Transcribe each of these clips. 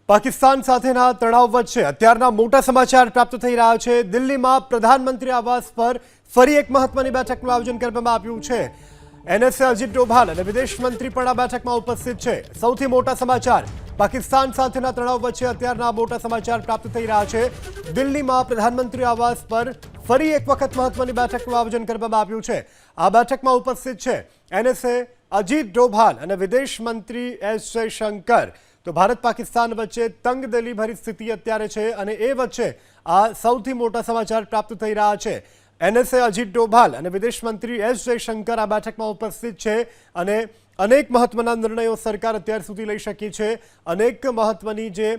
પાકિસ્તાન સાથેના તણાવ વચ્ચે અત્યારના મોટા સમાચાર પ્રાપ્ત થઈ રહ્યા છે। દિલ્હીમાં પ્રધાનમંત્રી આવાસ પર ફરી એક મહત્વની બેઠકનું આયોજન કરવામાં આવ્યું છે। એનએસએ અજીત ડોભાલ અને વિદેશ મંત્રી પણ આ બેઠકમાં ઉપસ્થિત છે। સૌથી મોટા સમાચાર પાકિસ્તાન સાથેના તણાવ વચ્ચે અત્યારના મોટા સમાચાર પ્રાપ્ત થઈ રહ્યા છે। દિલ્હીમાં પ્રધાનમંત્રી આવાસ પર ફરી એક વખત મહત્વની બેઠકનું આયોજન કરવામાં આવ્યું છે। આ બેઠકમાં ઉપસ્થિત છે એનએસએ અજીત ડોભાલ અને વિદેશ મંત્રી એસ જયશંકર। તો ભારત પાકિસ્તાન વચ્ચે તંગદિલી ભરી સ્થિતિ અત્યારે છે અને એ વચ્ચે આ સૌથી મોટા સમાચાર પ્રાપ્ત થઈ રહ્યા છે। એનએસએ અજીત ડોભાલ અને વિદેશ મંત્રી એસ જયશંકર આ બેઠકમાં ઉપસ્થિત છે અને અનેક મહત્વના નિર્ણયો સરકાર અત્યાર સુધી લઈ શકી છે। અનેક મહત્વની જે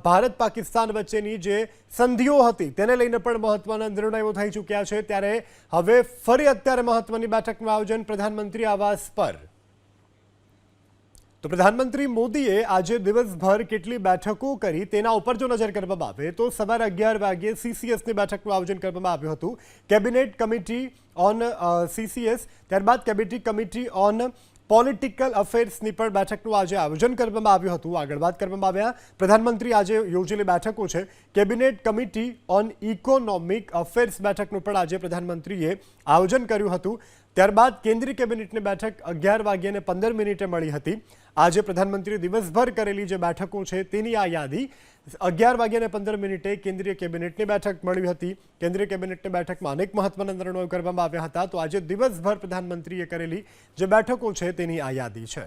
ભારત પાકિસ્તાન વચ્ચેની જે સંધિઓ હતી તેને લઈને પણ મહત્વના નિર્ણયો થઈ ચૂક્યા છે। ત્યારે હવે ફરી અત્યારે મહત્વની બેઠકનું આયોજન પ્રધાનમંત્રી આવાસ પર। તો પ્રધાનમંત્રી મોદીએ આજે દિવસભર કેટલી બેઠકો કરી તેના ઉપર જો નજર કરવામાં આવે તો સવારે 11 વાગ્યે સીસીએસની બેઠકનું આયોજન કરવામાં આવ્યું હતું। કેબિનેટ કમિટી ઓન સીસીએસ, ત્યારબાદ કેબિનેટ કમિટી ઓન પોલિટિકલ અફેર્સની પણ બેઠકનું આજે આયોજન કરવામાં આવ્યું હતું। આગળ વાત કરવામાં આવ્યા પ્રધાનમંત્રી આજે યોજેલી બેઠકો છે। Cabinet committee on economic affairs બેઠકનું પણ આજે પ્રધાનમંત્રીએ આયોજન કર્યું હતું। ત્યારબાદ કેન્દ્રીય કેબિનેટની બેઠક 11:15 મળી હતી। આજે પ્રધાનમંત્રીએ દિવસભર કરેલી જે બેઠકો છે તેની આ યાદી 11:15 કેન્દ્રીય કેબિનેટની બેઠક મળી હતી। કેન્દ્રીય કેબિનેટની બેઠકમાં અનેક મહત્વના નિર્ણયો કરવામાં આવ્યા હતા। તો આજે દિવસભર પ્રધાનમંત્રીએ કરેલી જે બેઠકો છે તેની આ યાદી છે।